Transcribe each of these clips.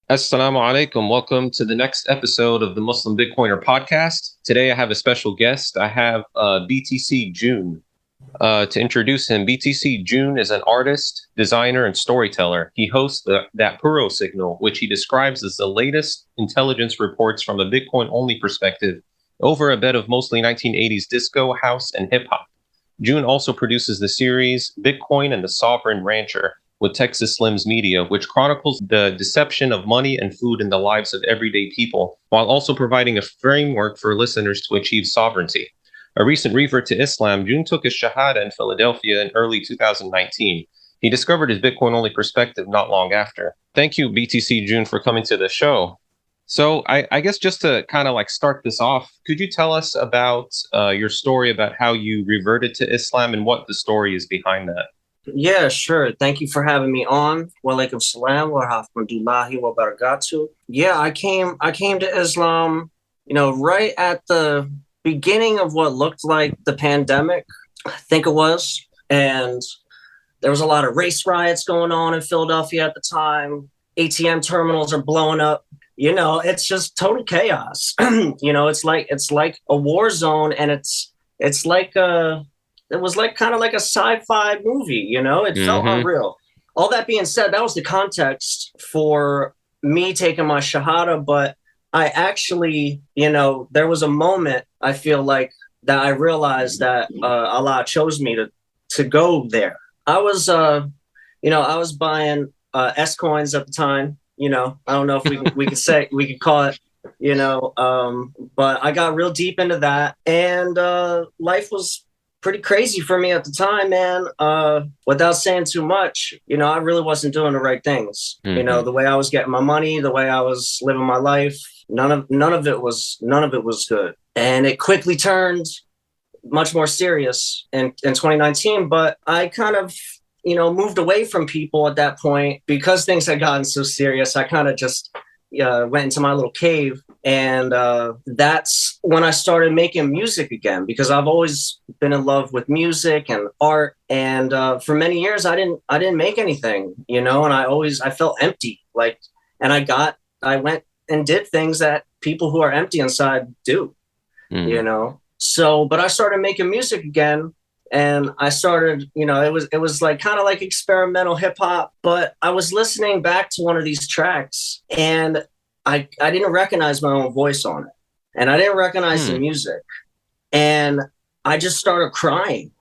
Assalamu alaikum. Welcome to the next episode of the Muslim Bitcoiner podcast. Today I have a special guest. I have BTC June. To introduce him, BTC June is an artist, designer, and storyteller. He hosts that Puro Signal, which he describes as the latest intelligence reports from a Bitcoin only perspective over a bed of mostly 1980s disco, house, and hip hop. June also produces the series Bitcoin and the Sovereign Rancher with Texas Slim's Media, which chronicles the deception of money and food in the lives of everyday people, while also providing a framework for listeners to achieve sovereignty. A recent revert to Islam, June took his Shahada in Philadelphia in early 2019. He discovered his Bitcoin only perspective not long after. Thank you, BTC June, for coming to the show. So I guess just to kind of like start this off, could you tell us about your story about how you reverted to Islam and what the story is behind that? Yeah, sure. Thank you for having me on. Wa alaikum salam wa rahmatullahi wa barakatuh. Yeah, I came to Islam, right at the beginning of what looked like the pandemic, I think it was. And there was a lot of race riots going on in Philadelphia at the time. ATM terminals are blowing up. It's just total chaos. It's like a war zone, and it's like it was like kind of like a sci-fi movie. It felt Mm-hmm. unreal. All that being said, that was the context for me taking my shahada. But I actually, there was a moment, I feel like, that I realized that Allah chose me to go there. I was buying S coins at the time. I don't know if we could say, we could call it, but I got real deep into that, and life was pretty crazy for me at the time, man. Without saying too much, I really wasn't doing the right things. Mm-hmm. The way I was getting my money, the way I was living my life, none of it was good. And it quickly turned much more serious in 2019. But I kind of, moved away from people at that point because things had gotten so serious. I kind of just went into my little cave, and that's when I started making music again, because I've always been in love with music and art. And for many years, I didn't make anything, and I felt empty. And I went and did things that people who are empty inside do, Mm. So, but I started making music again, and I started, it was like kind of like experimental hip hop. But I was listening back to one of these tracks, and I didn't recognize my own voice on it, and I didn't recognize the Mm. music, and I just started crying.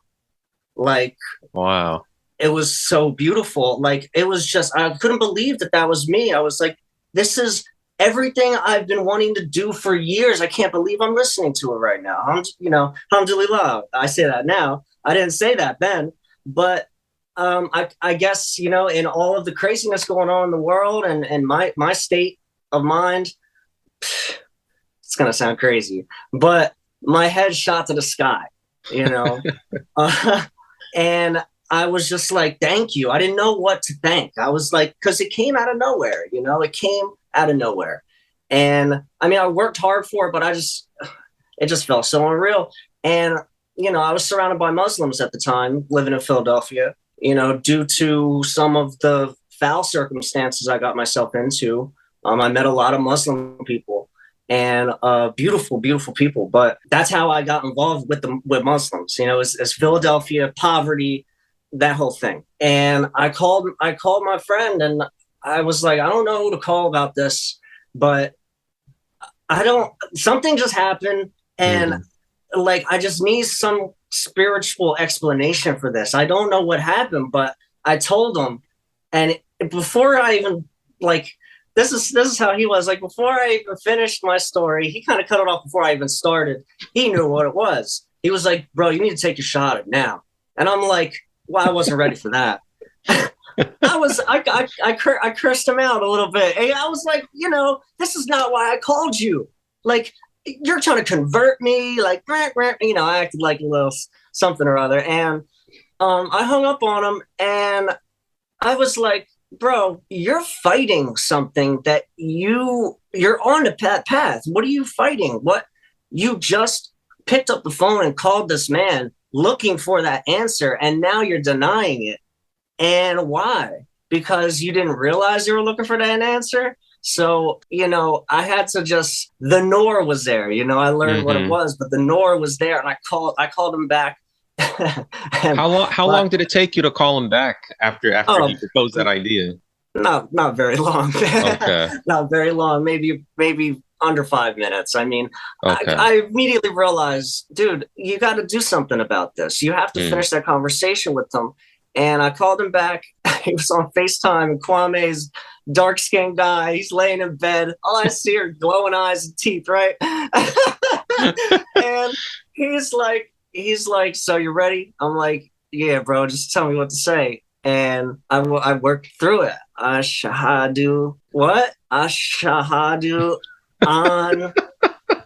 Like, Wow. it was so beautiful. Like, it was just, I couldn't believe that was me. I was like, this is everything I've been wanting to do for years. I can't believe I'm listening to it right now. Alhamdulillah. I say that now. I didn't say that then. But I guess, in all of the craziness going on in the world, and my state of mind, it's going to sound crazy, but my head shot to the sky, you know? uh, and I was just like, thank you. I didn't know what to thank. I was like, because it came out of nowhere, it came out of nowhere. And I mean, I worked hard for it, but it just felt so unreal. And, I was surrounded by Muslims at the time, living in Philadelphia, due to some of the foul circumstances I got myself into. I met a lot of Muslim people, and beautiful, beautiful people. But that's how I got involved with Muslims. It's Philadelphia, poverty, that whole thing. And I called my friend, and I was like, I don't know who to call about this, but something just happened, and Mm-hmm. like, I just need some spiritual explanation for this. I don't know what happened, but I told him, and before I even, like, this is how he was. Like, before I even finished my story, he kind of cut it off before I even started. He knew what it was. He was like, bro, you need to take your shot at now. And I'm like, well, I wasn't ready for that. I cursed him out a little bit. And I was like, this is not why I called you. Like, you're trying to convert me. Like, I acted like a little something or other. And I hung up on him, and I was like, bro, you're fighting something that you're on the path. What are you fighting? What? You just picked up the phone and called this man looking for that answer, and now you're denying it. And why? Because you didn't realize you were looking for that answer. So, I had to the Nor was there, I learned what it Mm-hmm. was, but the Nor was there, and I called him back. And How long did it take you to call him back after oh, he proposed that idea? not very long. Okay. Not very long. Maybe under 5 minutes. I mean, Okay. I immediately realized, dude, you got to do something about this. You have to Mm. finish that conversation with them. And I called him back. He was on FaceTime, and Kwame's dark-skinned guy. He's laying in bed. All I see are glowing eyes and teeth, right? And he's like, so you ready? I'm like, yeah, bro, just tell me what to say. And I worked through it. Ashhadu what? Ashhadu an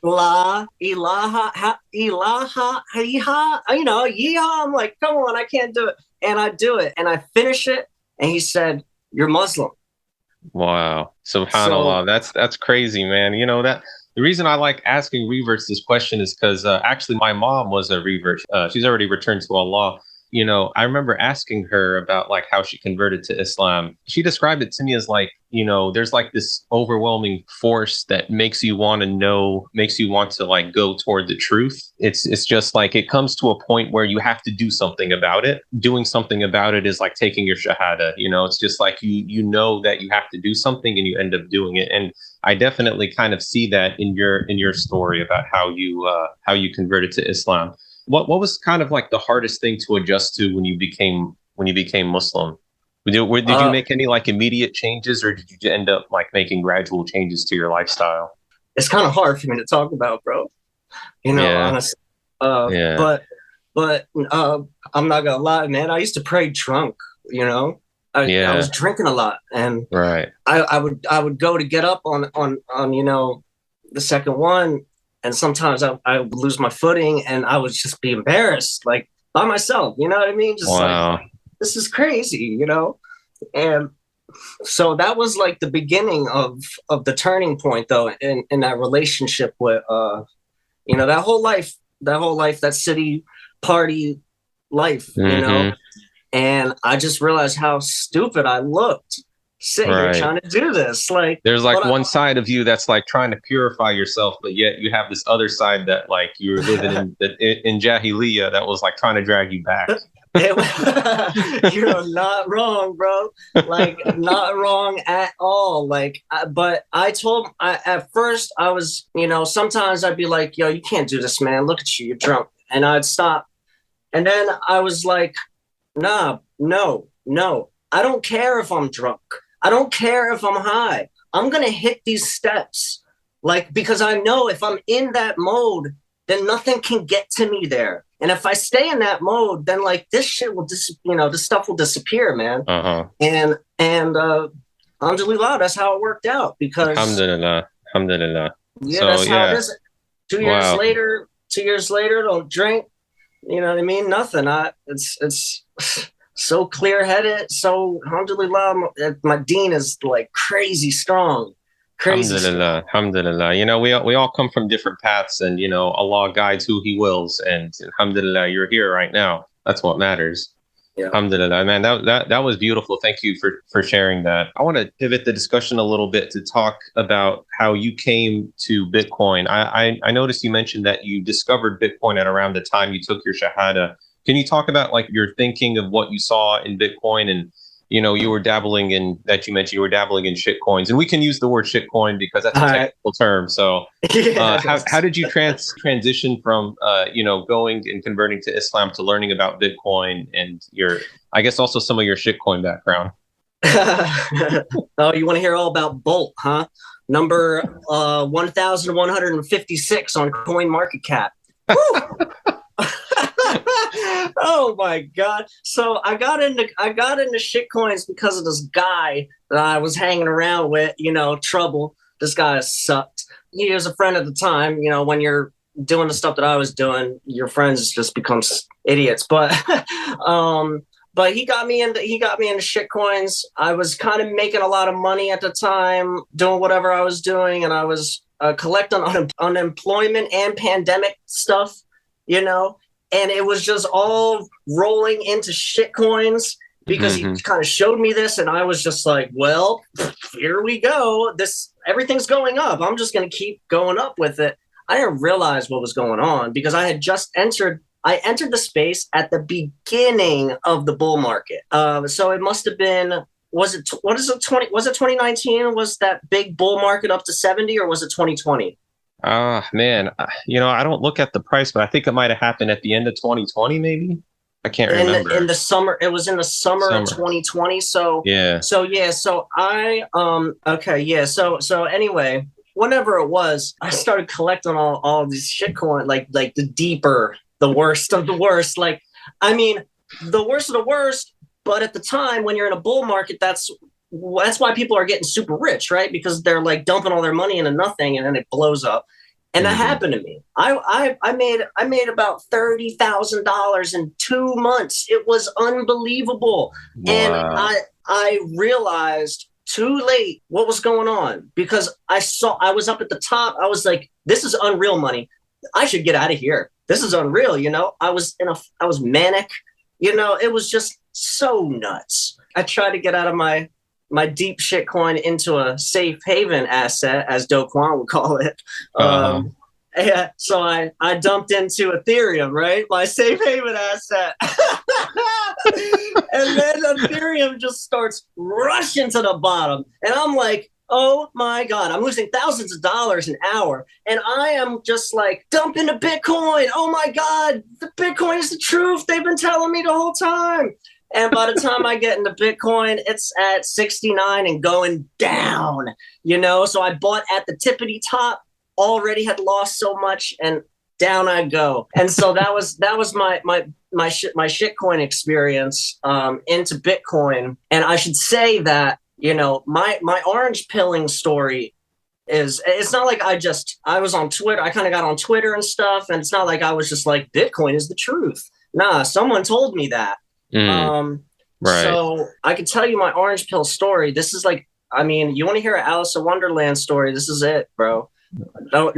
la ilaha ilaha yeehaw. I'm like, come on, I can't do it. And I do it, and I finish it. And he said, "You're Muslim." Wow. So Subhanallah. That's crazy, man. That the reason I like asking reverts this question is because actually my mom was a revert. She's already returned to Allah. I remember asking her about like how she converted to Islam. She described it to me as like, there's like this overwhelming force that makes you want to know, makes you want to like go toward the truth. It's just like it comes to a point where you have to do something about it. Doing something about it is like taking your shahada. It's just like you know that you have to do something and you end up doing it. And I definitely kind of see that in your story about how you converted to Islam. What was kind of like the hardest thing to adjust to when you became Muslim? Did you uh, make any like immediate changes, or did you end up like making gradual changes to your lifestyle? it's kind of hard for me to talk about, bro. Yeah, Honestly. yeah, But I'm not gonna lie, man. I used to pray drunk. You know, I yeah. was drinking a lot, and Right. I would go to get up on the second one, and sometimes I would lose my footing, and I would just be embarrassed, like by myself. You know what I mean? Just like, Wow. this is crazy. And so that was like the beginning of the turning point, though, in that relationship with that whole life, that city party life. Mm-hmm. And I just realized how stupid I looked sitting here Right. trying to do this. Like, There's but like one side of you that's like trying to purify yourself, but yet you have this other side that like you were living in Jahiliyyah that was like trying to drag you back. you're not wrong, bro. Like, not wrong at all. Like, but at first I was, sometimes I'd be like, yo, you can't do this, man. Look at you, you're drunk. And I'd stop. And then I was like, nah, no, no. I don't care if I'm drunk. I don't care if I'm high. I'm going to hit these steps. Like, because I know if I'm in that mode, then nothing can get to me there. And if I stay in that mode, then like this shit will this stuff will disappear, man. Uh-huh. And alhamdulillah, that's how it worked out, because Alhamdulillah. Alhamdulillah. yeah, So that's how it yeah. is. 2 years Wow. later, 2 years later, don't drink. You know what I mean? Nothing. It's so clear headed. So alhamdulillah, my deen is like crazy strong, crazy strong. Alhamdulillah, alhamdulillah. We all come from different paths, and Allah guides who He wills. And alhamdulillah, you're here right now. That's what matters. Yeah. Alhamdulillah, man. That was beautiful. Thank you for sharing that. I want to pivot the discussion a little bit to talk about how you came to Bitcoin. I noticed you mentioned that you discovered Bitcoin at around the time you took your Shahada. Can you talk about like your thinking of what you saw in Bitcoin, and you were dabbling in that you mentioned you were dabbling in shit coins, and we can use the word shit coin because that's a All technical term. So right. how did you transition from going and converting to Islam to learning about Bitcoin and I guess also some of your shitcoin background? Oh, you want to hear all about Bolt, huh? Number 1,156 on Coin Market Cap. Oh my god! So I got into shitcoins because of this guy that I was hanging around with. Trouble. This guy sucked. He was a friend at the time. When you're doing the stuff that I was doing, your friends just become idiots. But but he got me into shitcoins. I was kind of making a lot of money at the time, doing whatever I was doing, and I was collecting unemployment and pandemic stuff. And it was just all rolling into shitcoins. because he kind of showed me this, and I was just like, well, here we go. Everything's going up. I'm just going to keep going up with it. I didn't realize what was going on because I had just entered the space at the beginning of the bull market. So it must have been, was it 2019? Was that big bull market up to 70, or was it 2020? Man, I don't look at the price, but I think it might have happened at the end of 2020, maybe. I can't remember. In the summer, it was in the summer of 2020. So yeah. So anyway, whenever it was, I started collecting all these shitcoin, like the worst of the worst. Like, I mean, the worst of the worst. But at the time, when you're in a bull market, that's why people are getting super rich, right? Because they're like dumping all their money into nothing, and then it blows up. And that happened to me. I made about $30,000 in 2 months. It was unbelievable. Wow. And I realized too late what was going on, because I was up at the top. I was like, this is unreal money. I should get out of here. This is unreal. I was manic. It was just so nuts. I tried to get out of my deep shitcoin into a safe haven asset, as Do Kwon would call it. So I dumped into Ethereum, right? My safe haven asset. And then Ethereum just starts rushing to the bottom. And I'm like, oh my God, I'm losing thousands of dollars an hour. And I am just like dumping to Bitcoin. Oh my God, the Bitcoin is the truth. They've been telling me the whole time. And by the time I get into Bitcoin, it's at 69 and going down, So I bought at the tippity top, already had lost so much, and down I go. And so that was my shitcoin experience into Bitcoin. And I should say that, my orange pilling story it's not like I was on Twitter. I kind of got on Twitter and stuff. And it's not like I was just like, Bitcoin is the truth. Nah, someone told me that. Right. So I can tell you my orange pill story. This is like, you want to hear an Alice in Wonderland story? This is it, bro. Tell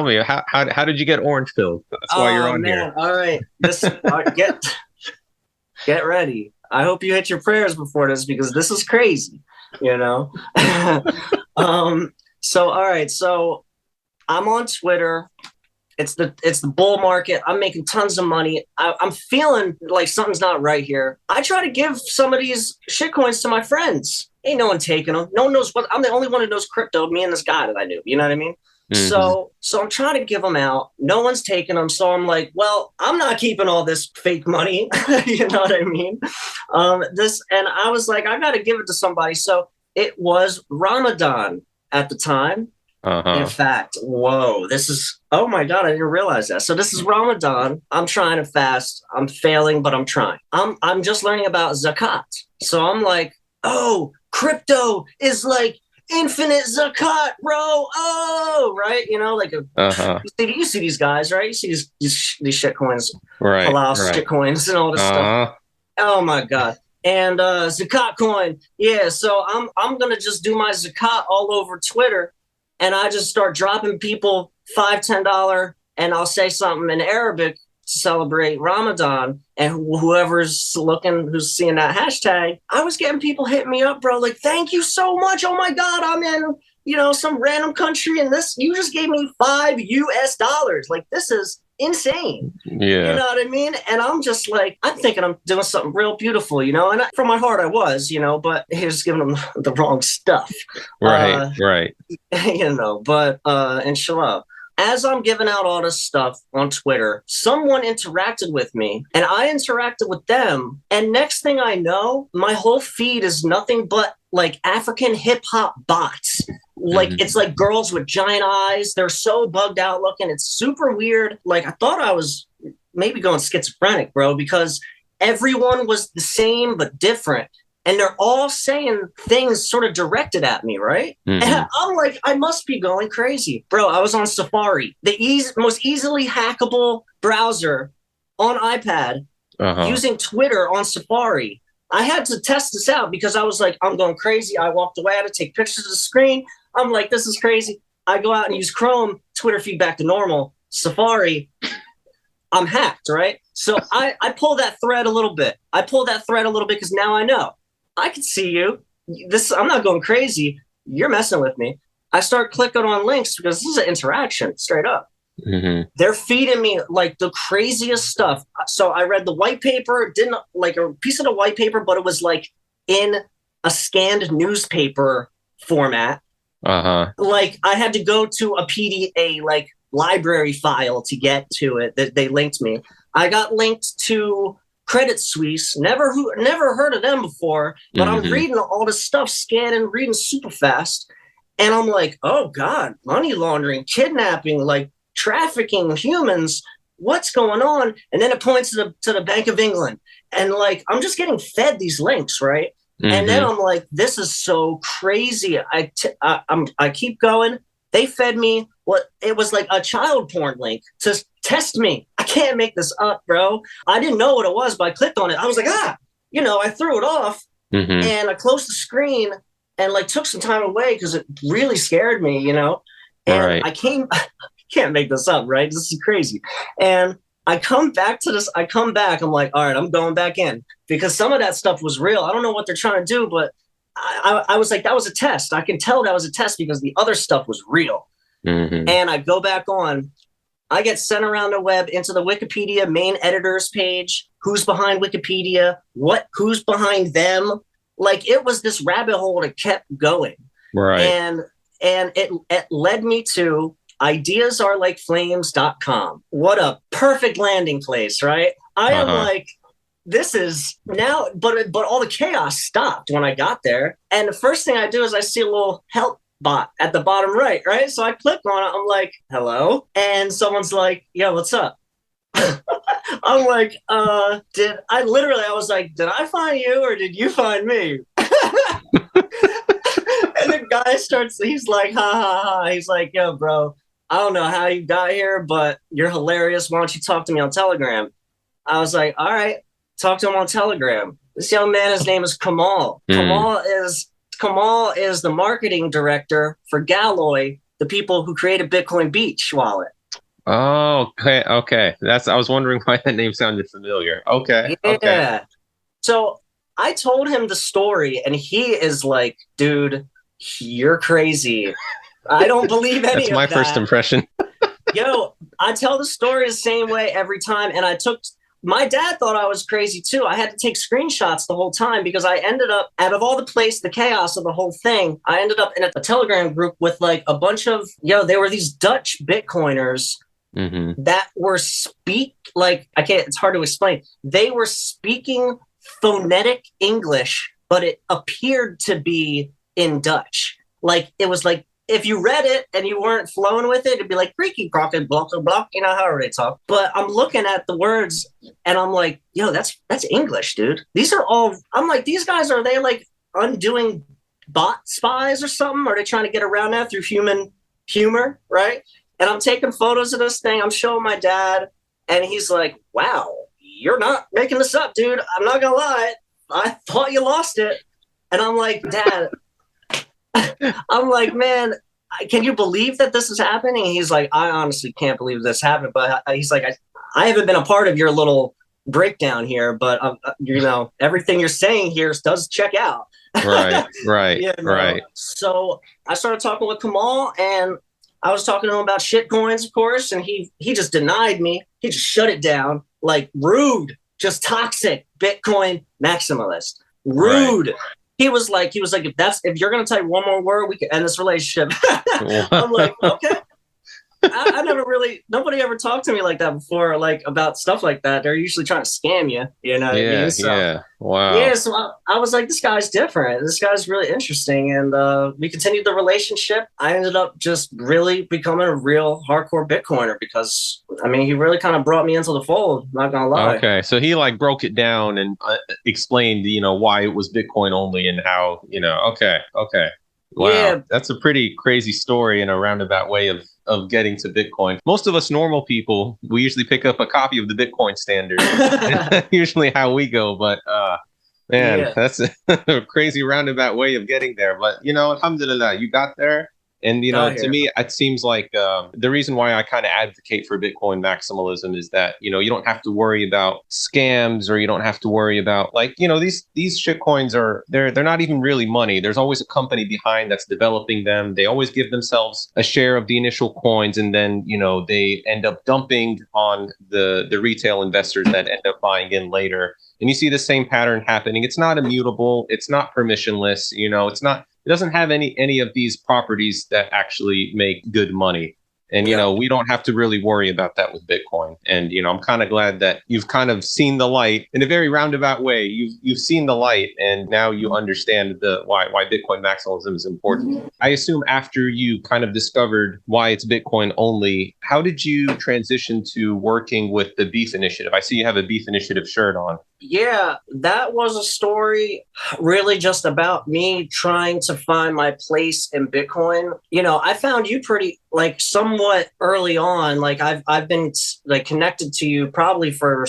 me how did you get orange pilled? That's why you're on here. All right, get ready. I hope you hit your prayers before this, because this is crazy. So all right, so I'm on Twitter. It's the bull market. I'm making tons of money. I'm feeling like something's not right here. I try to give some of these shitcoins to my friends. Ain't no one taking them. No one knows what. I'm the only one who knows crypto. Me and this guy that I knew. You know what I mean? So I'm trying to give them out. No one's taking them. So I'm like, well, I'm not keeping all this fake money. You know what I mean? And I was like, I got to give it to somebody. So it was Ramadan at the time. In fact, whoa, oh my God, I didn't realize that. So this is Ramadan. I'm trying to fast. I'm failing, but I'm trying. I'm just learning about zakat. So I'm like, oh, crypto is like infinite zakat, bro. Oh, right. You see these guys, right? You see these shit coins, right? Halal shit coins and all this stuff. Oh my God. And zakat coin. Yeah. So I'm going to just do my zakat all over Twitter. And I just start dropping people $5, $10, and I'll say something in Arabic to celebrate Ramadan. And who's seeing that hashtag, I was getting people hitting me up, bro. Like, thank you so much. Oh my God, I'm in, some random country, and you just gave me $5. Like, this is insane. Yeah. You know what I mean? And I'm just like, I'm thinking I'm doing something real beautiful, and from my heart I was, but he was giving them the wrong stuff. Right. But inshallah, as I'm giving out all this stuff on Twitter, someone interacted with me and I interacted with them. And next thing I know, my whole feed is nothing but like African hip hop bots. Like, it's like girls with giant eyes. They're so bugged out looking. It's super weird. Like, I thought I was maybe going schizophrenic, bro, because everyone was the same but different. And they're all saying things sort of directed at me, right? And I'm like, I must be going crazy. Bro, I was on Safari, the most easily hackable browser on iPad, using Twitter on Safari. I had to test this out because I was like, I'm going crazy. I walked away. I had to take pictures of the screen. I'm like, this is crazy. I go out and use Chrome, Twitter feed back to normal. Safari, I'm hacked, right? So I pull that thread a little bit. Because now I know I can see you. I'm not going crazy. You're messing with me. I start clicking on links because this is an interaction, straight up. Mm-hmm. They're feeding me like the craziest stuff. So I read the white paper, didn't like a piece of the white paper, but it was like in a scanned newspaper format. Like I had to go to a PDA like library file to get to it. That they linked me. I got linked to Credit Suisse. Never heard of them before, but I'm reading all this stuff, scanning, reading super fast, and I'm like, oh God, money laundering, kidnapping, like trafficking humans. What's going on? And then it points to the Bank of England, and like I'm just getting fed these links, right? And then I'm like, this is so crazy. I keep going. They fed me what it was like a child porn link to test me. I can't make this up, bro. I didn't know what it was, but I clicked on it. I was like, I threw it off and I closed the screen and like took some time away because it really scared me, And I can't make this up, right? This is crazy. And I come back. I'm like, all right, I'm going back in because some of that stuff was real. I don't know what they're trying to do, but I was like, that was a test. I can tell that was a test because the other stuff was real. And I go back on. I get sent around the web into the Wikipedia main editors page. Who's behind Wikipedia? Who's behind them? Like it was this rabbit hole that kept going. Right. And it led me to ideasarelikeFlames.com. What a perfect landing place, right? I am like, this is now, but all the chaos stopped when I got there. And the first thing I do is I see a little help bot at the bottom right? So I click on it. I'm like, hello. And someone's like, yo, what's up? I'm like, did I was like, did I find you or did you find me? And the guy he's like, ha ha ha. He's like, yo, bro, I don't know how you got here, but you're hilarious. Why don't you talk to me on Telegram? I was like, all right, talk to him on Telegram. This young man, his name is Kamal. Kamal is the marketing director for Galloy, the people who created Bitcoin Beach wallet. Oh, okay. I was wondering why that name sounded familiar. Okay. Yeah. Okay. So I told him the story, and he is like, dude, you're crazy. I don't believe any of that. That's my first impression. Yo, I tell the story the same way every time. And my dad thought I was crazy too. I had to take screenshots the whole time because I ended up, out of all the chaos of the whole thing, I ended up in a Telegram group with like a bunch of, they were these Dutch Bitcoiners that were it's hard to explain. They were speaking phonetic English, but it appeared to be in Dutch. Like, it was like, if you read it and you weren't flowing with it, it'd be like creaky crockett block block, however they talk. But I'm looking at the words and I'm like, yo, that's English, dude. These are all, I'm like, these guys, are they like undoing bot spies or something? Are they trying to get around that through human humor, right? And I'm taking photos of this thing. I'm showing my dad and he's like, wow, you're not making this up, dude. I'm not gonna lie. I thought you lost it. And I'm like, Dad, I'm like, man, can you believe that this is happening? And he's like, I honestly can't believe this happened. But he's like, I haven't been a part of your little breakdown here, but everything you're saying here does check out. Right. Right. So I started talking with Kamal, and I was talking to him about shit coins, of course, and he just denied me. He just shut it down, like rude, just toxic Bitcoin maximalist, rude. Right. He was like, if you're gonna type one more word, we can end this relationship. I'm like, okay. Nobody ever talked to me like that before, like about stuff like that. They're usually trying to scam you, what I mean? So, wow. Yeah, so I was like, this guy's different. This guy's really interesting. And we continued the relationship. I ended up just really becoming a real hardcore Bitcoiner because, he really kind of brought me into the fold, not gonna lie. Okay, so he like broke it down and explained, why it was Bitcoin only and how, okay. Wow, yeah. That's a pretty crazy story and a roundabout way of getting to Bitcoin. Most of us normal people, we usually pick up a copy of the Bitcoin Standard. Usually how we go, but that's a crazy roundabout way of getting there. But alhamdulillah, you got there And, Got to here. me, it seems like the reason why I kind of advocate for Bitcoin maximalism is that, you don't have to worry about scams, or you don't have to worry about, like, these shit coins they're not even really money. There's always a company behind that's developing them. They always give themselves a share of the initial coins, and then, they end up dumping on the retail investors that end up buying in later. And you see the same pattern happening. It's not immutable. It's not permissionless. It's not. It doesn't have any of these properties that actually make good money. And Yeah. we don't have to really worry about that with Bitcoin. And I'm kind of glad that you've kind of seen the light in a very roundabout way. You've seen the light, and now you understand the why Bitcoin maximalism is important. I assume after you kind of discovered why it's Bitcoin only, how did you transition to working with the Beef Initiative? I see you have a Beef Initiative shirt on. Yeah, that was a story really just about me trying to find my place in Bitcoin. I found you pretty like somewhat early on. Like I've been like connected to you probably for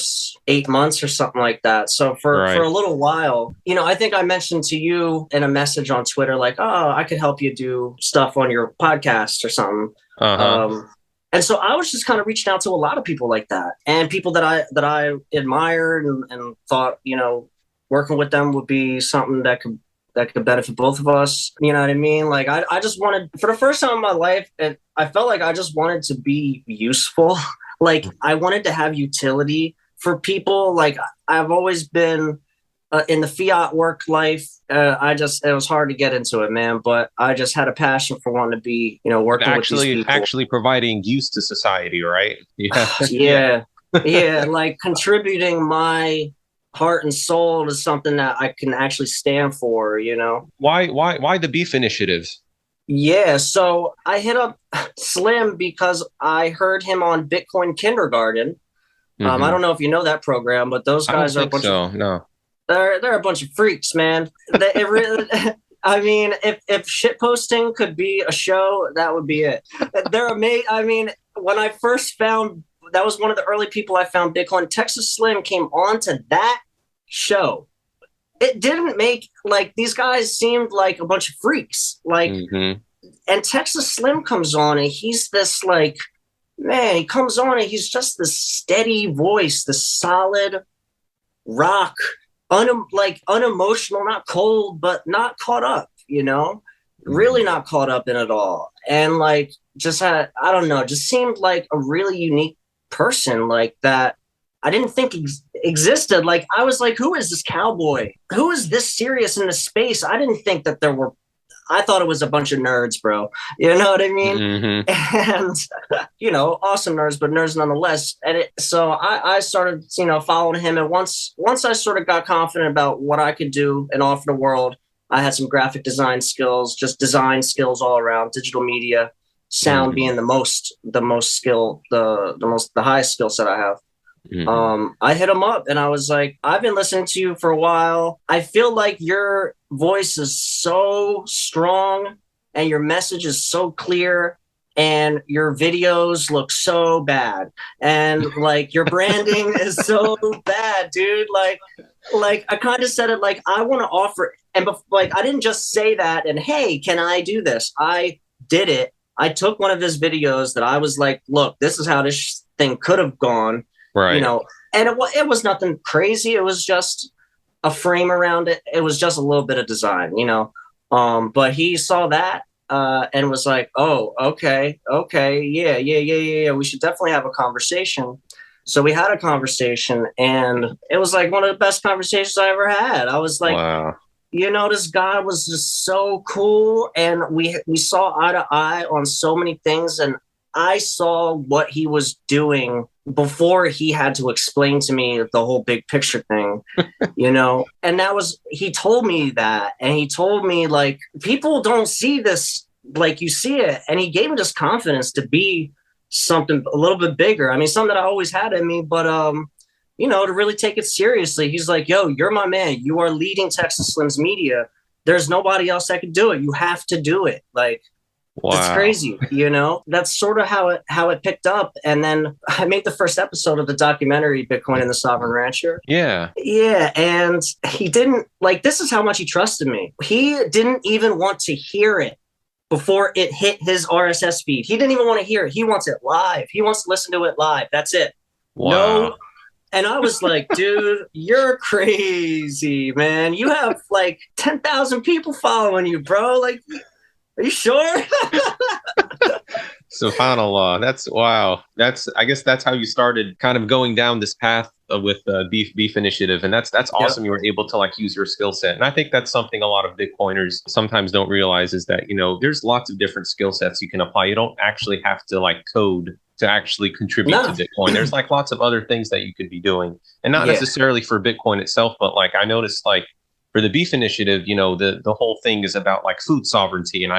8 months or something like that. So for Right. a little while, I think I mentioned to you in a message on Twitter, like, oh, I could help you do stuff on your podcast or something. Uh-huh. And so I was just kind of reaching out to a lot of people like that, and people that I admired and thought, working with them would be something that could benefit both of us. You know what I mean? Like I just wanted, for the first time in my life, I felt like I just wanted to be useful. Like I wanted to have utility for people. Like I've always been in the fiat work life. It was hard to get into it, man, but I just had a passion for wanting to be, working with these people. Actually providing use to society, right? Yeah. Yeah. Yeah. Like contributing my heart and soul to something that I can actually stand for, Why the Beef Initiative? Yeah. So I hit up Slim because I heard him on Bitcoin Kindergarten. I don't know if you know that program, but those I don't guys are a think bunch so. of No. they're a bunch of freaks, man. It really, I mean, if shit posting could be a show, that would be it. They're amazing. I mean, when I first found, that was one of the early people I found Bitcoin. Texas Slim came on to that show. It didn't make, like, these guys seemed like a bunch of freaks. Like, and Texas Slim comes on and he's this, like, man, he comes on and he's just this steady voice, this solid rock, unemotional, not cold, but not caught up, really not caught up in it all. And like, just had, I don't know, just seemed like a really unique person, like that I didn't think existed. Like, I was like, who is this cowboy? Who is this serious in this space? I didn't think that there were, I thought it was a bunch of nerds, bro. You know what I mean? And, awesome nerds, but nerds nonetheless. And so I started, following him. And once I sort of got confident about what I could do and offer the world, I had some graphic design skills, just design skills all around, digital media, sound being the highest skill set I have. I hit him up and I was like, I've been listening to you for a while. I feel like your voice is so strong and your message is so clear and your videos look so bad. And like your branding is so bad, dude. Like I kind of said it like, I want to offer, and like, I didn't just say that and, hey, can I do this? I did it. I took one of his videos that I was like, look, this is how this thing could have gone. Right. And it was nothing crazy. It was just a frame around it. It was just a little bit of design, but he saw that and was like, oh, okay. Yeah. We should definitely have a conversation. So we had a conversation and it was like one of the best conversations I ever had. I was like, wow. This guy was just so cool. And we saw eye to eye on so many things. And I saw what he was doing before he had to explain to me the whole big picture thing, and he told me that, and he told me like, people don't see this like you see it. And he gave me this confidence to be something a little bit bigger. I mean, something that I always had in me, but, to really take it seriously. He's like, yo, you're my man. You are leading Texas Slim's media. There's nobody else that can do it. You have to do it. Like, wow. It's crazy, That's sort of how it picked up. And then I made the first episode of the documentary, Bitcoin and the Sovereign Rancher. Yeah. Yeah. And he didn't, like, this is how much he trusted me. He didn't even want to hear it before it hit his RSS feed. He didn't even want to hear it. He wants it live. He wants to listen to it live. That's it. Wow. No. And I was like, dude, you're crazy, man. You have like 10,000 people following you, bro. Like, are you sure? SubhanAllah. That's wow. I guess that's how you started kind of going down this path with Beef Initiative, and that's awesome. You were able to like use your skill set, and I think that's something a lot of Bitcoiners sometimes don't realize is that there's lots of different skill sets you can apply. You don't actually have to like code to actually contribute to Bitcoin. There's like lots of other things that you could be doing, and not necessarily for Bitcoin itself, but like I noticed like for the Beef Initiative, the whole thing is about like food sovereignty, and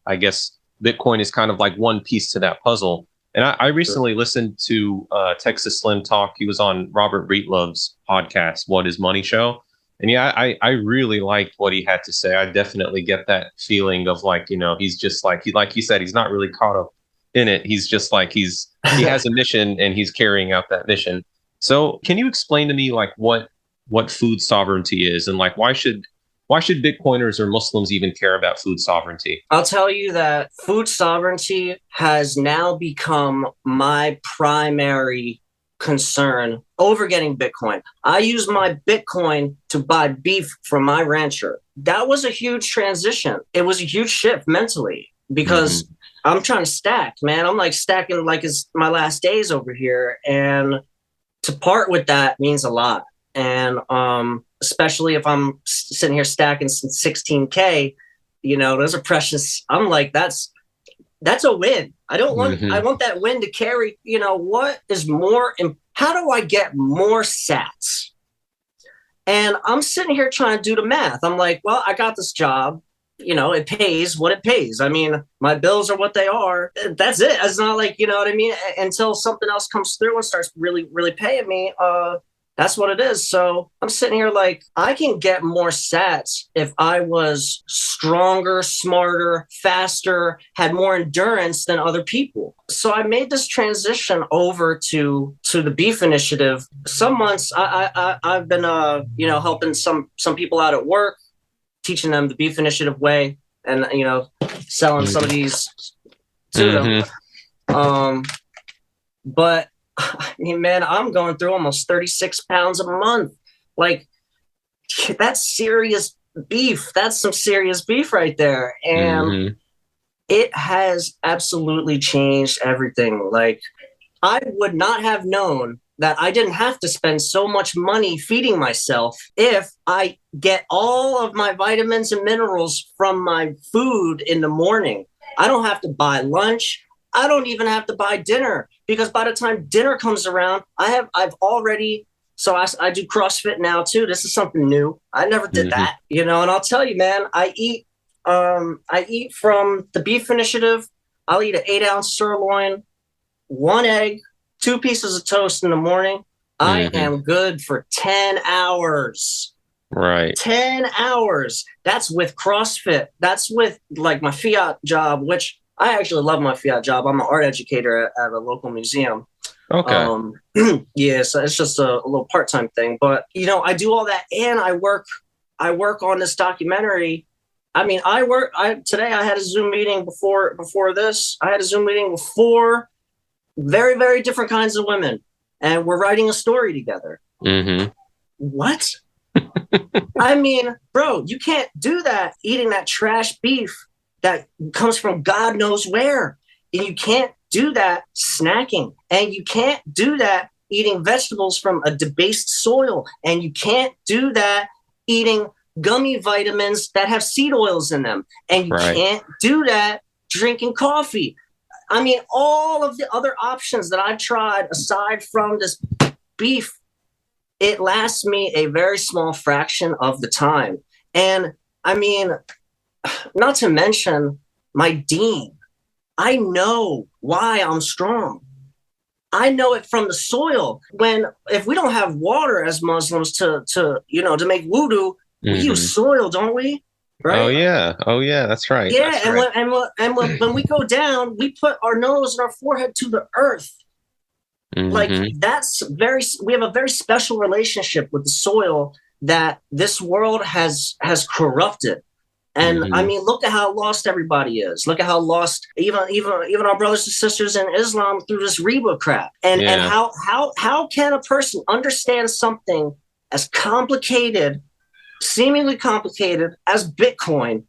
I guess Bitcoin is kind of like one piece to that puzzle. And I recently listened to Texas Slim talk. He was on Robert Breedlove's podcast, What Is Money Show. And yeah, I really liked what he had to say. I definitely get that feeling of like, he's just like he said, he's not really caught up in it. He's just like he has a mission and he's carrying out that mission. So can you explain to me like what food sovereignty is, and like why should Bitcoiners or Muslims even care about food sovereignty? I'll tell you that food sovereignty has now become my primary concern over getting Bitcoin. I use my Bitcoin to buy beef from my rancher. That was a huge transition. It was a huge shift mentally because I'm trying to stack, man. I'm like stacking like it's my last days over here. And to part with that means a lot. And especially if I'm sitting here stacking some 16K, those are precious. I'm like, that's a win. I want that win to carry, what is more, how do I get more sats? And I'm sitting here trying to do the math. I'm like, well, I got this job, it pays what it pays. I mean, my bills are what they are. That's it. It's not like, what I mean? Until something else comes through and starts really, really paying me, that's what it is. So I'm sitting here like I can get more sats if I was stronger, smarter, faster, had more endurance than other people. So I made this transition over to the Beef Initiative. Some months I've been helping some people out at work, teaching them the Beef Initiative way, and selling some of these to them. But I mean, man, I'm going through almost 36 pounds a month. Like, that's serious beef. That's some serious beef right there. And it has absolutely changed everything. Like, I would not have known that I didn't have to spend so much money feeding myself if I get all of my vitamins and minerals from my food in the morning. I don't have to buy lunch. I don't even have to buy dinner, because by the time dinner comes around, I've already, so I do CrossFit now too. This is something new. I never did that, and I'll tell you, man, I eat from the Beef Initiative. I'll eat an 8-ounce sirloin, 1 egg, 2 pieces of toast in the morning. I am good for 10 hours. Right. 10 hours. That's with CrossFit. That's with like my fiat job, which I actually love my fiat job. I'm an art educator at a local museum. Okay. Yeah, so it's just a little part-time thing. But, I do all that, and I work on this documentary. I mean, today I had a Zoom meeting before this. I had a Zoom meeting with 4 very, very different kinds of women, and we're writing a story together. What? I mean, bro, you can't do that eating that trash beef that comes from God knows where. And you can't do that snacking. And you can't do that eating vegetables from a debased soil. And you can't do that eating gummy vitamins that have seed oils in them. And you can't do that drinking coffee. I mean, all of the other options that I've tried aside from this beef, it lasts me a very small fraction of the time. And I mean, not to mention my dean. I know why I'm strong. I know it from the soil. If we don't have water as Muslims to make wudu, we use soil, don't we? Right? Oh yeah, that's right. Yeah, that's right. When we go down, we put our nose and our forehead to the earth. Like we have a very special relationship with the soil that this world has corrupted. And I Hmm. mean, look at how lost everybody is. Look at how lost even our brothers and sisters in Islam through this Reba crap. And Yeah. how can a person understand something as complicated, seemingly complicated as Bitcoin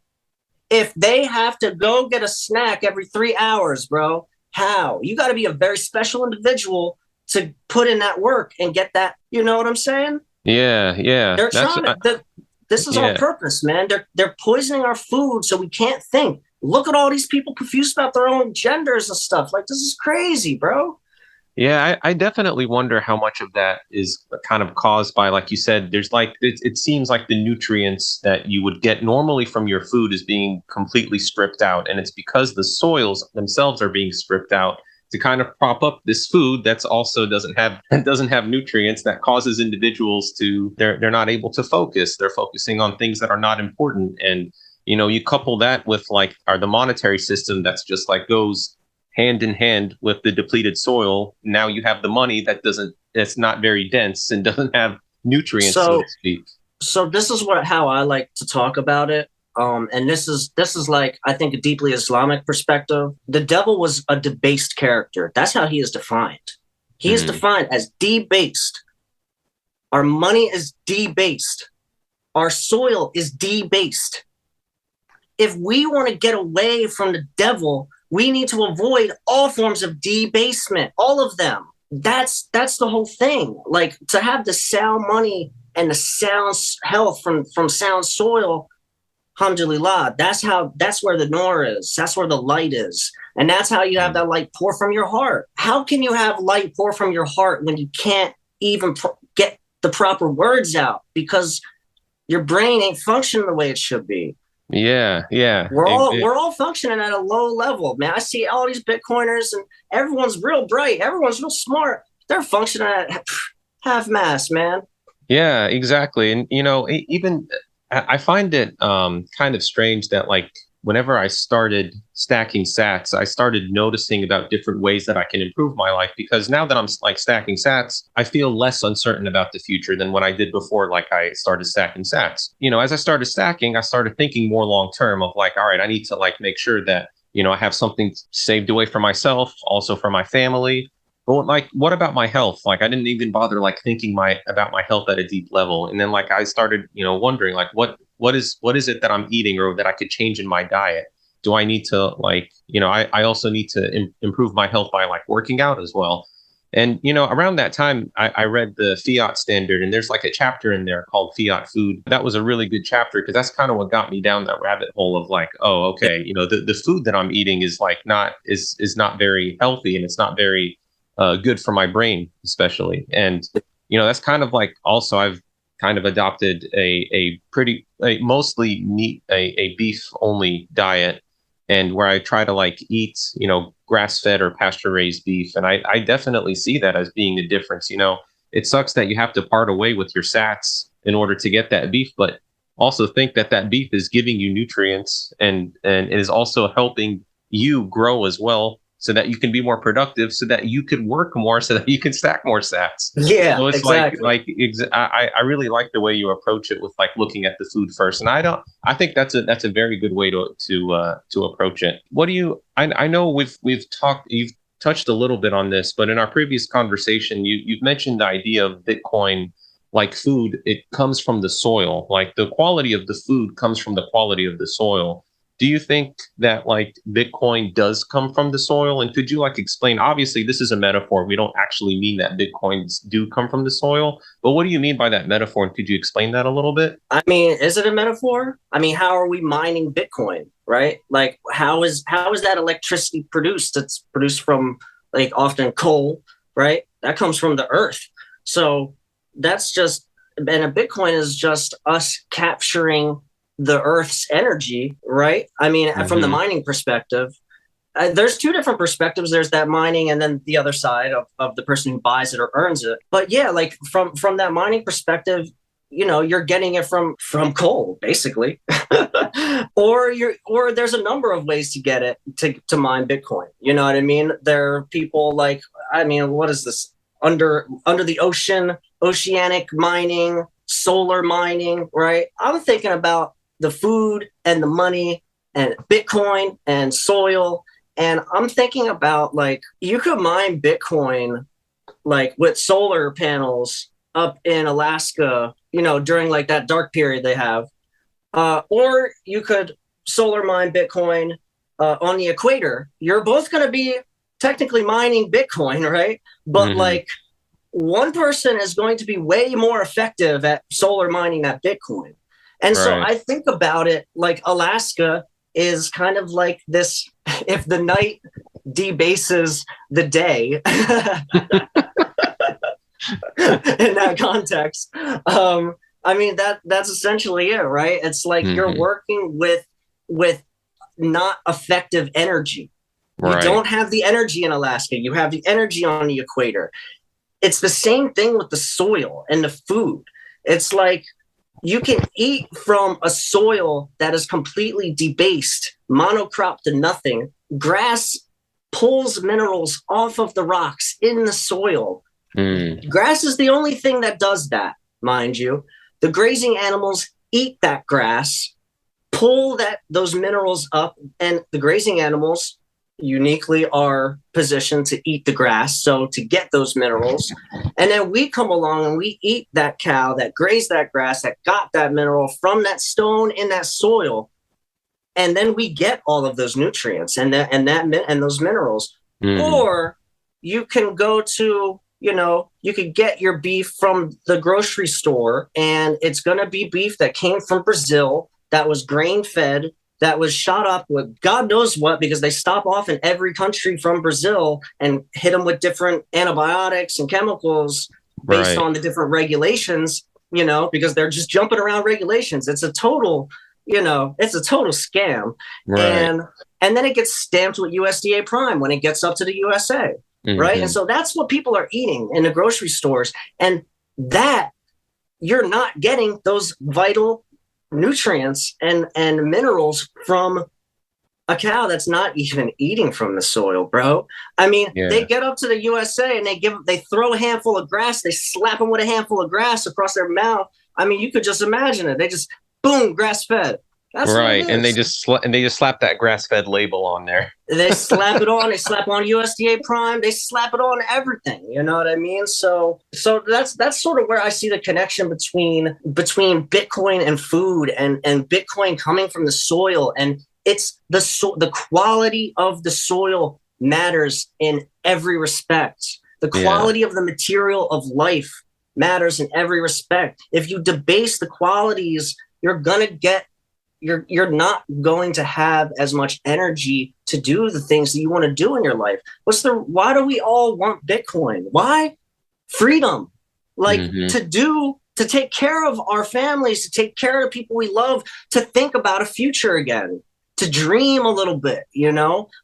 if they have to go get a snack every 3 hours, bro? How? You got to be a very special individual to put in that work and get that. You know what I'm saying? Yeah. Yeah. They're That's trying to. This is on yeah. purpose, man. They're poisoning our food so we can't think. Look at all these people confused about their own genders and stuff. Like, this is crazy, bro. Yeah, I definitely wonder how much of that is kind of caused by, like you said, there's like it seems like the nutrients that you would get normally from your food is being completely stripped out, and it's because the soils themselves are being stripped out to kind of prop up this food that's also doesn't have nutrients that causes individuals to they're not able to focus. They're focusing on things that are not important, and you couple that with like the monetary system that's just like goes hand in hand with the depleted soil. Now you have the money that's not very dense and doesn't have nutrients, so to So speak. so this is what how I like to talk about it. And this is like, I think, a deeply Islamic perspective. The devil was a debased character. That's how he is defined. He is Hmm. defined as debased. Our money is debased. Our soil is debased. If we want to get away from the devil, we need to avoid all forms of debasement, all of them. That's the whole thing. Like, to have the sound money and the sound health from sound soil, alhamdulillah, that's where the nur is. That's where the light is. And that's how you have that light pour from your heart. How can you have light pour from your heart when you can't even get the proper words out because your brain ain't functioning the way it should be? Yeah, yeah. We're all functioning at a low level, man. I see all these Bitcoiners and everyone's real bright, everyone's real smart. They're functioning at half mass, man. Yeah, exactly. And even I find it kind of strange that like whenever I started stacking sats, I started noticing about different ways that I can improve my life because now that I'm like stacking sats, I feel less uncertain about the future than what I did before like I started stacking sats. As I started stacking, I started thinking more long term of like, all right, I need to like make sure that I have something saved away for myself, also for my family. But like, what about my health? Like, I didn't even bother like thinking about my health at a deep level. And then like I started, wondering like what is it that I'm eating or that I could change in my diet? Do I need to like, I also need to improve my health by like working out as well. And around that time, I read the Fiat Standard, and there's like a chapter in there called Fiat Food. That was a really good chapter because that's kind of what got me down that rabbit hole of like, oh, okay, the food that I'm eating is like not not very healthy, and it's not very good for my brain, especially. And that's kind of like also I've kind of adopted a mostly meat a beef only diet, and where I try to like eat grass fed or pasture raised beef, and I definitely see that as being a difference. It sucks that you have to part away with your sats in order to get that beef, but also think that that beef is giving you nutrients and it is also helping you grow as well so that you can be more productive, so that you could work more, so that you can stack more sats. Yeah, So it's exactly. I really like the way you approach it with like looking at the food first, and I think that's a very good way to approach it. What do you? I know you've touched a little bit on this, but in our previous conversation, you've mentioned the idea of Bitcoin like food. It comes from the soil, like the quality of the food comes from the quality of the soil. Do you think that like Bitcoin does come from the soil? And could you like explain? Obviously, this is a metaphor. We don't actually mean that Bitcoins do come from the soil, but what do you mean by that metaphor? And could you explain that a little bit? I mean, is it a metaphor? I mean, how are we mining Bitcoin, right? Like, how is that electricity produced? It's produced from, like, often coal, right? That comes from the earth. So that's just, and a Bitcoin is just us capturing the earth's energy, right? I mean, from the Hmm. mining perspective, there's two different perspectives. There's that mining, and then the other side of the person who buys it or earns it. But yeah, like from that mining perspective, you're getting it from coal, basically. Or there's a number of ways to get it to mine Bitcoin. You know what I mean? There are people like, I mean, what is this? Under the ocean, oceanic mining, solar mining, right? I'm thinking about the food and the money and Bitcoin and soil. And I'm thinking about, like, you could mine Bitcoin like with solar panels up in Alaska, during like that dark period they have. Or you could solar mine Bitcoin on the equator. You're both going to be technically mining Bitcoin, right? But like, one person is going to be way more effective at solar mining that Bitcoin. And so I think about it like Alaska is kind of like this, if the night debases the day in that context. I mean, that's essentially it, right? It's like you're working with not effective energy. You don't have the energy in Alaska. You have the energy on the equator. It's the same thing with the soil and the food. It's like you can eat from a soil that is completely debased, monocrop to nothing. Grass pulls minerals off of the rocks in the soil. Grass is the only thing that does that, mind you. The grazing animals eat that grass, pull those minerals up, and the grazing animals uniquely are positioned to eat the grass, so to get those minerals. And then we come along and we eat that cow that grazed that grass, that got that mineral from that stone in that soil. And then we get all of those nutrients and those minerals. Or you can go to, you could get your beef from the grocery store, and it's going to be beef that came from Brazil, that was grain fed, that was shot up with God knows what, because they stop off in every country from Brazil and hit them with different antibiotics and chemicals based on the different regulations, because they're just jumping around regulations. It's a total, it's a total scam. And then it gets stamped with USDA Prime when it gets up to the USA. Right. And so that's what people are eating in the grocery stores. And that you're not getting those vital nutrients and minerals from a cow that's not even eating from the soil, bro. I mean, they get up to the USA and they throw a handful of grass. They slap them with a handful of grass across their mouth. I mean, you could just imagine it. They just, boom, grass fed. That's right. And they just slap that grass-fed label on there. They slap it on. They slap on USDA Prime. They slap it on everything. You know what I mean? So that's sort of where I see the connection between Bitcoin and food and Bitcoin coming from the soil. And it's the quality of the soil matters in every respect. The quality of the material of life matters in every respect. If you debase the qualities, you're not going to have as much energy to do the things that you want to do in your life. Why do we all want Bitcoin? Why? Freedom. Like to take care of our families, to take care of the people we love, to think about a future again, to dream a little bit,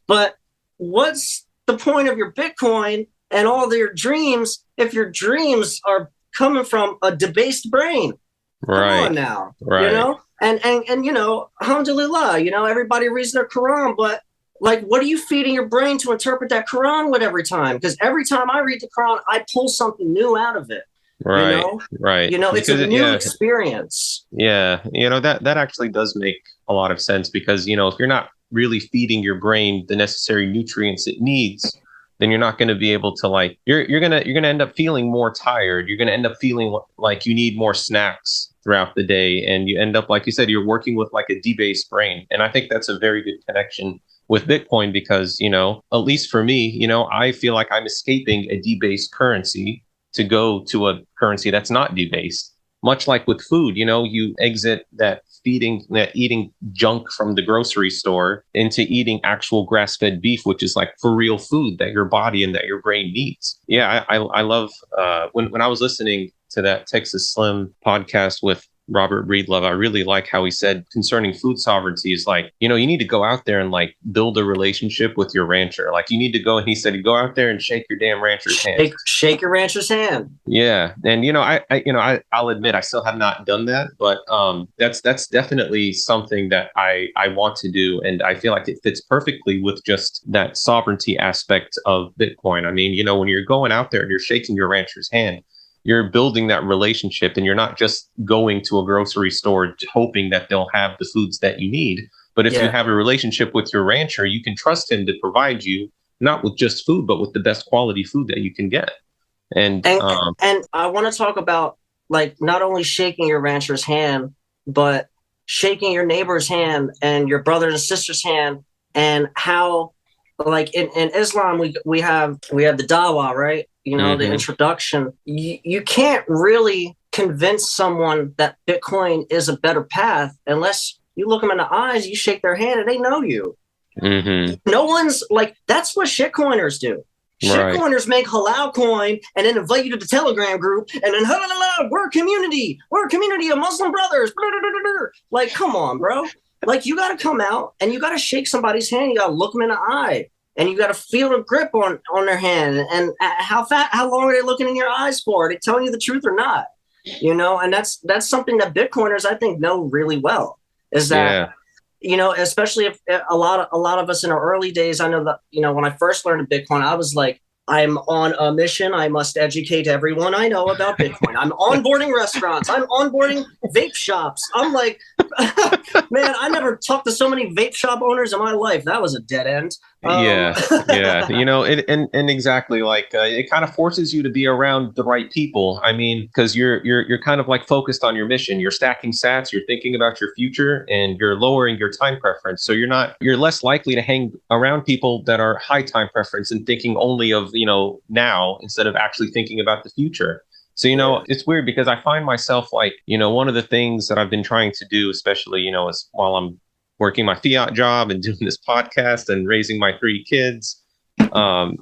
But what's the point of your Bitcoin and all your dreams if your dreams are coming from a debased brain? Come on now, And alhamdulillah, everybody reads their Quran, but like, what are you feeding your brain to interpret that Quran with every time? Because every time I read the Quran, I pull something new out of it. Right. It's a new experience. Yeah. That actually does make a lot of sense, because, if you're not really feeding your brain the necessary nutrients it needs, then you're not going to be able to you're going to end up feeling more tired. You're going to end up feeling like you need more snacks throughout the day. And you end up, like you said, you're working with like a debased brain. And I think that's a very good connection with Bitcoin, because, at least for me, I feel like I'm escaping a debased currency to go to a currency that's not debased. Much like with food, you exit that eating junk from the grocery store into eating actual grass-fed beef, which is like for real food that your body and that your brain needs. Yeah, I love when I was listening to that Texas Slim podcast with Robert Breedlove, I really like how he said concerning food sovereignty is like, you need to go out there and like build a relationship with your rancher. Like you need to go, and he said, you go out there and shake your damn rancher's hand. Shake your rancher's hand. Yeah. And, I'll admit I still have not done that, but that's definitely something that I want to do. And I feel like it fits perfectly with just that sovereignty aspect of Bitcoin. I mean, when you're going out there and you're shaking your rancher's hand, you're building that relationship, and you're not just going to a grocery store hoping that they'll have the foods that you need. But if you Yeah. have a relationship with your rancher, you can trust him to provide you not with just food, but with the best quality food that you can get. And And I want to talk about like not only shaking your rancher's hand, but shaking your neighbor's hand and your brother and sister's hand, and how like in Islam we have the dawah, right? You know, the introduction. You can't really convince someone that Bitcoin is a better path unless you look them in the eyes, you shake their hand, and they know you. No one's like, that's what shitcoiners do. Shitcoiners make halal coin and then invite you to the Telegram group, and then we're a community of Muslim brothers. Like, come on, bro. Like, you got to come out and you got to shake somebody's hand. You got to look them in the eye, and you got to feel the grip on their hand. And how long are they looking in your eyes for? Are they telling you the truth or not? You know, and that's something that Bitcoiners, I think, know really well. Is that you know, especially if a lot of us in our early days, I know that, you know, when I first learned of Bitcoin, I was like, I'm on a mission. I must educate everyone I know about Bitcoin. I'm onboarding restaurants. I'm onboarding vape shops. I'm like, man, I never talked to so many vape shop owners in my life. That was a dead end. Yeah. You know, and exactly, like it kind of forces you to be around the right people. I mean, because you're kind of like focused on your mission. You're stacking sats. You're thinking about your future, and you're lowering your time preference. So you're less likely to hang around people that are high time preference and thinking only of, you know, now instead of actually thinking about the future. So, you know, it's weird because I find myself like, you know, one of the things that I've been trying to do, especially, you know, is while I'm working my fiat job and doing this podcast and raising my 3 kids,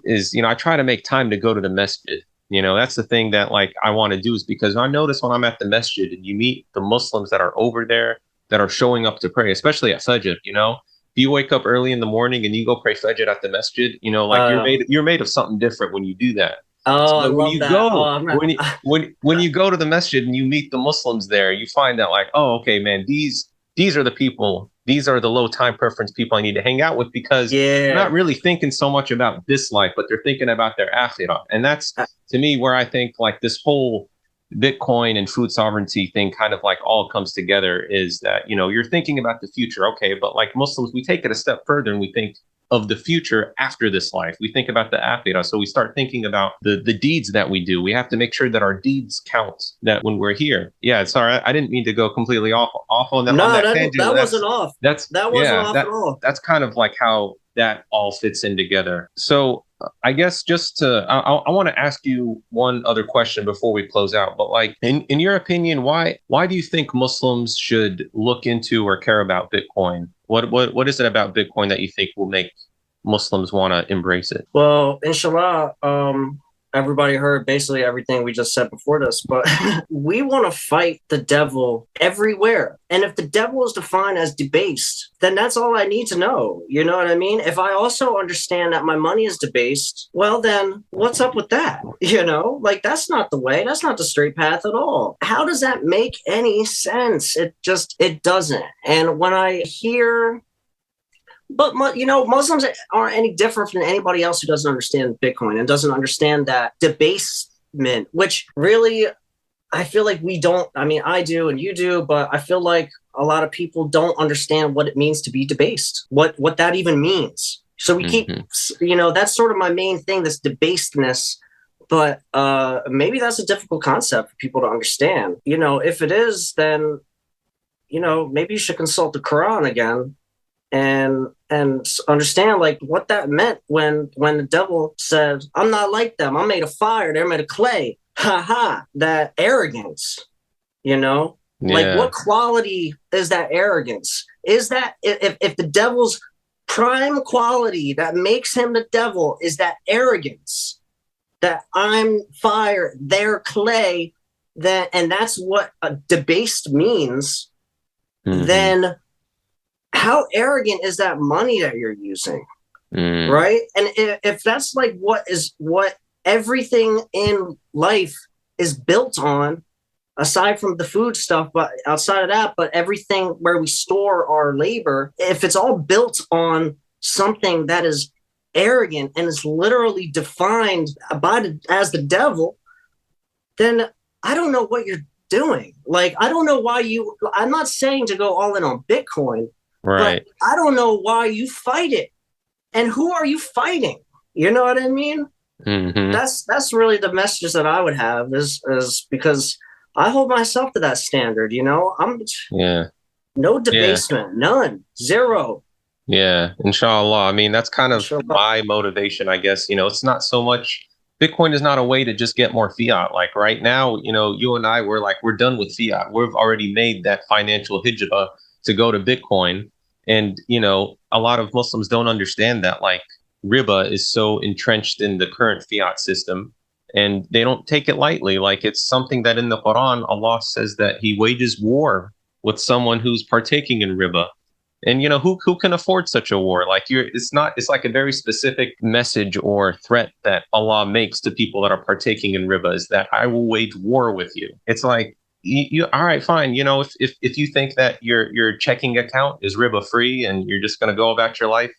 is, you know, I try to make time to go to the masjid. You know, that's the thing that like I want to do, is because I notice when I'm at the masjid and you meet the Muslims that are over there that are showing up to pray, especially at Fajr, you know, if you wake up early in the morning and you go pray Fajr at the masjid, you know, like you're made of something different when you do that. Oh, I But when love you that. go, when you go to the masjid and you meet the Muslims there, you find that like, oh, okay, man, these are the people, these are the low time preference people I need to hang out with, because they're not really thinking so much about this life, but they're thinking about their akhirah. And that's to me where I think like this whole Bitcoin and food sovereignty thing kind of like all comes together, is that, you know, you're thinking about the future, okay, but like Muslims, we take it a step further and we think of the future after this life. We think about the akhirah. So we start thinking about the deeds that we do. We have to make sure that our deeds count, that when we're here. Yeah, sorry, I didn't mean to go completely off on that. No, on that that tangent. wasn't off. That wasn't off at all. That's kind of like how that all fits in together. So I guess just to, I want to ask you one other question before we close out. But like, in your opinion, why do you think Muslims should look into or care about Bitcoin? What is it about Bitcoin that you think will make Muslims want to embrace it? Well, inshallah, everybody heard basically everything we just said before this, but we want to fight the devil everywhere. And if the devil is defined as debased, then that's all I need to know. You know what I mean? If I also understand that my money is debased, well, then what's up with that? You know, like that's not the way. That's not the straight path at all. How does that make any sense? It doesn't. And when I hear, but, you know, Muslims aren't any different from anybody else who doesn't understand Bitcoin and doesn't understand that debasement, which really, I feel like we don't. I mean, I do and you do, but I feel like a lot of people don't understand what it means to be debased, what that even means. So we keep, you know, that's sort of my main thing, this debasedness. But maybe that's a difficult concept for people to understand. You know, if it is, then, you know, maybe you should consult the Quran again and understand like what that meant when the devil said, I'm not like them, I'm made of fire, they're made of clay. Ha ha. That arrogance, you know, like what quality is that arrogance? Is that if the devil's prime quality that makes him the devil is that arrogance, that I'm fire, they're clay, then, and that's what debased means, then how arrogant is that money that you're using? Right? And if that's like what everything in life is built on, aside from the food stuff, but outside of that, but everything where we store our labor, if it's all built on something that is arrogant and is literally defined as the devil, then I don't know what you're doing. Like, I don't know why I'm not saying to go all in on Bitcoin, but Right. I don't know why you fight it. And who are you fighting? You know what I mean? Hmm. That's really the message that I would have is because I hold myself to that standard, you know? I'm Yeah. no Yeah. debasement, none, zero. Yeah. Inshallah. I mean, that's kind of Inshallah. my motivation, I guess. It's not so much Bitcoin is not a way to just get more fiat. Like right now, you and I, we're done with fiat. We've already made that financial hijrah to go to Bitcoin. And, a lot of Muslims don't understand that like riba is so entrenched in the current fiat system and they don't take it lightly. Like it's something that in the Quran, Allah says that he wages war with someone who's partaking in riba. And who can afford such a war? Like it's like a very specific message or threat that Allah makes to people that are partaking in riba is that I will wage war with you. It's like you all right, fine. If you think that your checking account is riba free and you're just gonna go about your life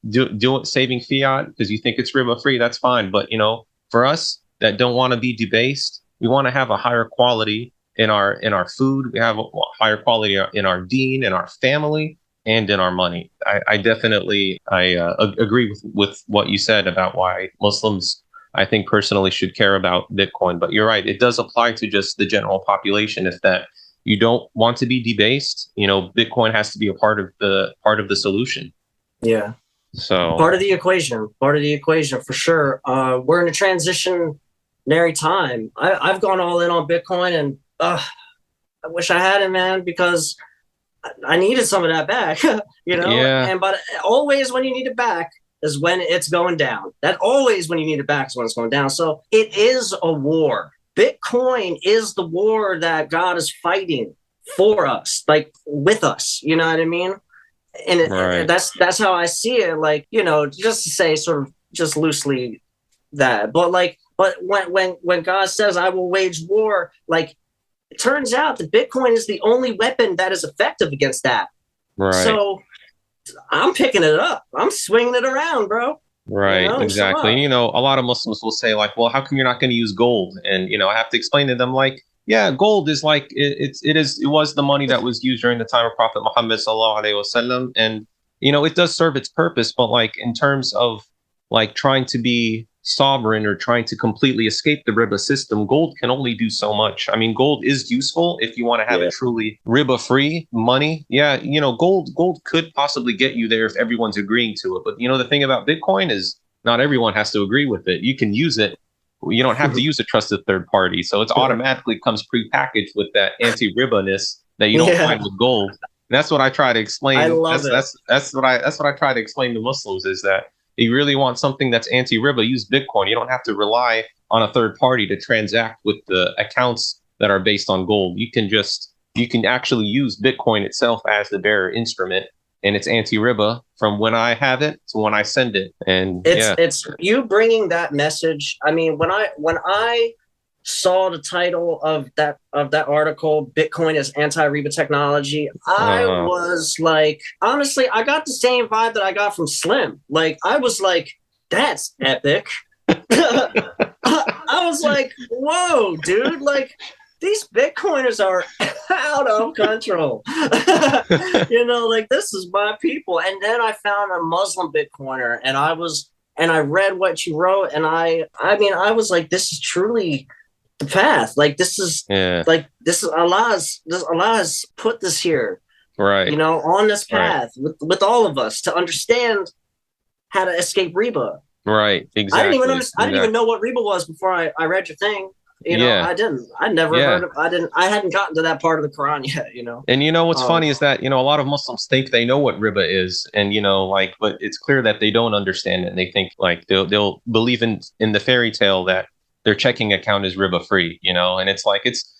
do it saving fiat because you think it's riba free, that's fine. But for us that don't want to be debased, we want to have a higher quality in our food. We have a higher quality in our deen, in our family, and in our money. I definitely agree with what you said about why Muslims, I think personally, should care about Bitcoin. But you're right; it does apply to just the general population. If that you don't want to be debased, Bitcoin has to be a part of the solution. Yeah. So Part of the equation for sure. We're in a transitionary time. I've gone all in on Bitcoin, and I wish I had it, man, because I needed some of that back, yeah, but always when you need it back is when it's going down. That always when you need it back is when it's going down. So it is a war. Bitcoin is the war that God is fighting for us, like with us. You know what I mean? And right. that's how I see it. Like, just to say sort of just loosely that, but when God says I will wage war, like it turns out that Bitcoin is the only weapon that is effective against that. Right. So I'm picking it up. I'm swinging it around, bro. Right, exactly. Inshallah. A lot of Muslims will say like, "Well, how come you're not going to use gold?" And I have to explain to them like, "Yeah, gold is like it was the money that was used during the time of Prophet Muhammad sallallahu alaihi wasallam, and it does serve its purpose. But like in terms of like trying to be sovereign or trying to completely escape the riba system, gold can only do so much. I mean, gold is useful if you want to have Yeah. a truly riba-free money. Yeah, gold could possibly get you there if everyone's agreeing to it. But the thing about Bitcoin is not everyone has to agree with it. You can use it. You don't have to use a trusted third party. So it's automatically comes prepackaged with that anti-riba-ness that you don't Yeah. find with gold. And that's what I try to I explain. love That's it. that's that's what I try to explain to Muslims is that you really want something that's anti-riba, use Bitcoin. You don't have to rely on a third party to transact with the accounts that are based on gold. You can actually use Bitcoin itself as the bearer instrument, and it's anti-riba from when I have it to when I send it. And yeah, It's you bringing that message. I mean, when I saw the title of that article, Bitcoin is anti-riba technology, I uh, was like, honestly, I got the same vibe that I got from Slim. Like, I was like, that's epic. I was like, whoa, dude, like these Bitcoiners are out of control. Like this is my people. And then I found a Muslim Bitcoiner and I read what you wrote and I was like, this is truly the path. Like yeah, this is Allah's put this here, right, on this right, path with all of us to understand how to escape Reba. right, I didn't even exactly. know what Reba was before I read your thing. Yeah, I didn't. I never yeah. heard of. I hadn't gotten to that part of the Quran yet. And what's Um, funny is that a lot of Muslims think they know what riba is, and like, but it's clear that they don't understand it. And they think like they'll believe in the fairy tale that their checking account is riba free, and it's like it's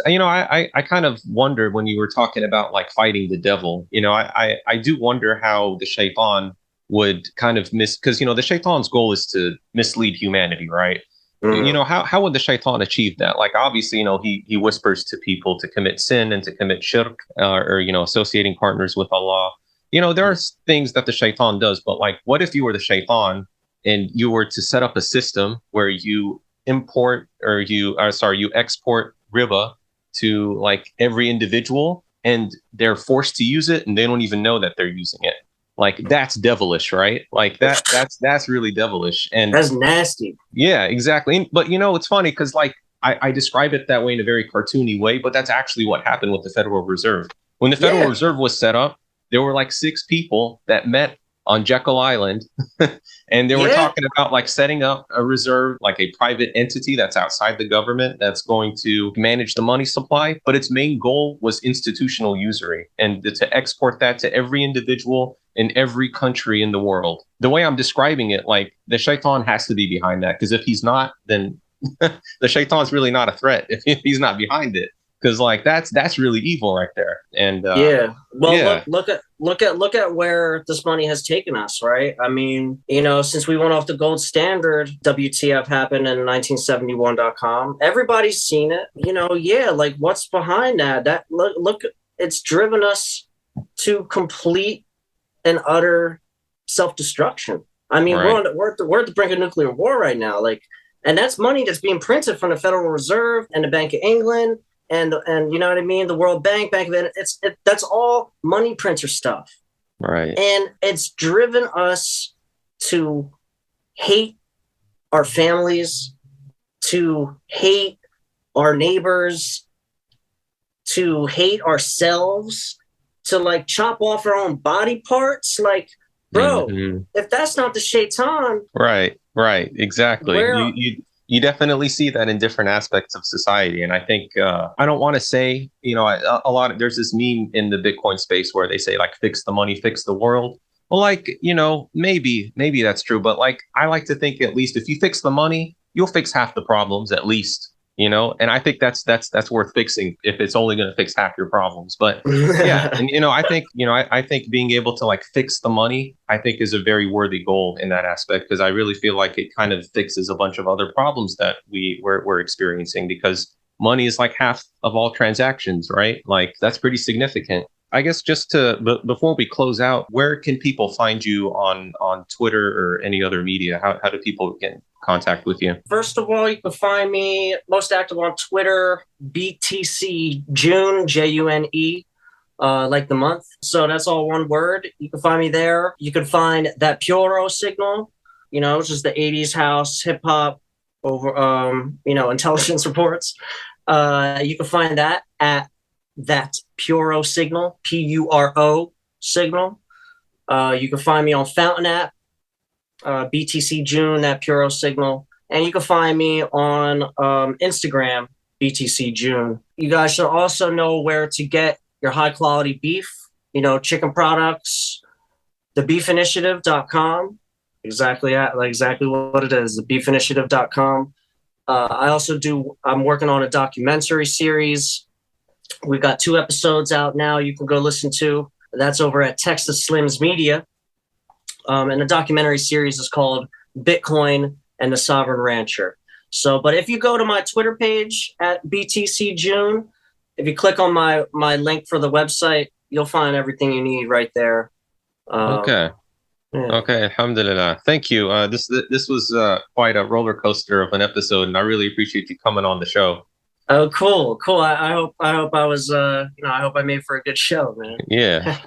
I kind of wonder when you were talking about like fighting the devil, I do wonder how the shaitan would kind of because the shaitan's goal is to mislead humanity, right? mm, How would the shaitan achieve that? Like obviously he whispers to people to commit sin and to commit shirk, or associating partners with Allah. There are things that the shaitan does, but like what if you were the shaitan and you were to set up a system where you import or you export riba to like every individual, and they're forced to use it and they don't even know that they're using it. Like that's devilish, right? Like that's really devilish. And That's nasty. yeah, exactly. But you know, it's funny because like I describe it that way in a very cartoony way, but that's actually what happened with the Federal Reserve. When the Federal Yeah. Reserve was set up, there were like 6 people that met on Jekyll Island, and they were Yeah. talking about like setting up a reserve, like a private entity that's outside the government that's going to manage the money supply. But its main goal was institutional usury and to export that to every individual in every country in the world. The way I'm describing it, like the shaitan has to be behind that, because if he's not, then the shaitan's really not a threat if he's not behind it. Because like that's really evil right there. And Yeah. Well, yeah, look at where this money has taken us, right? I mean, you know, since we went off the gold standard, WTF happened in 1971.com. Everybody's seen it. You know, yeah, like what's behind that? That look, it's driven us to complete and utter self-destruction. I mean, right. we're at the brink of nuclear war right now. Like, and that's money that's being printed from the Federal Reserve and the Bank of England and you know what I mean, the World Bank, that's all money printer stuff, Right. and it's driven us to hate our families, to hate our neighbors, to hate ourselves, to like chop off our own body parts. Like, bro, if that's not the shaitan, Right, right, exactly. where You definitely see that in different aspects of society, and I think I don't want to say, you know, a lot of there's this meme in the Bitcoin space where they say like fix the money, fix the world. Well, like you know, maybe that's true, but like I like to think at least if you fix the money, you'll fix half the problems at least, you know. And I think that's worth fixing if it's only going to fix half your problems. But yeah, and you know, I think I think being able to like fix the money, I think is a very worthy goal in that aspect, because I really feel like it kind of fixes a bunch of other problems that we're experiencing, because money is like half of all transactions, right? Like that's pretty significant. I guess just to before we close out, where can people find you on Twitter or any other media? How do people get in contact with you? First of all, you can find me most active on Twitter, BTCJune, June, like the month. So that's all one word. You can find me there. You can find that Puro signal, you know, which is the 80s house hip hop over, you know, intelligence reports. You can find that at that Puro signal, Puro signal. You can find me on Fountain app, BTCJune, that Puro signal. And you can find me on Instagram, BTCJune. You guys should also know where to get your high quality beef, you know, chicken products, thebeefinitiative.com. Exactly what it is, thebeefinitiative.com. I'm working on a documentary series. We've got 2 episodes out now you can go listen to. That's over at Texas Slims Media. And the documentary series is called Bitcoin and the Sovereign Rancher. So, but if you go to my Twitter page at BTCJune, if you click on my link for the website, you'll find everything you need right there. Okay. Yeah. Okay, alhamdulillah. Thank you. This was quite a roller coaster of an episode, and I really appreciate you coming on the show. Oh, cool. I hope I was I hope I made for a good show, man. Yeah.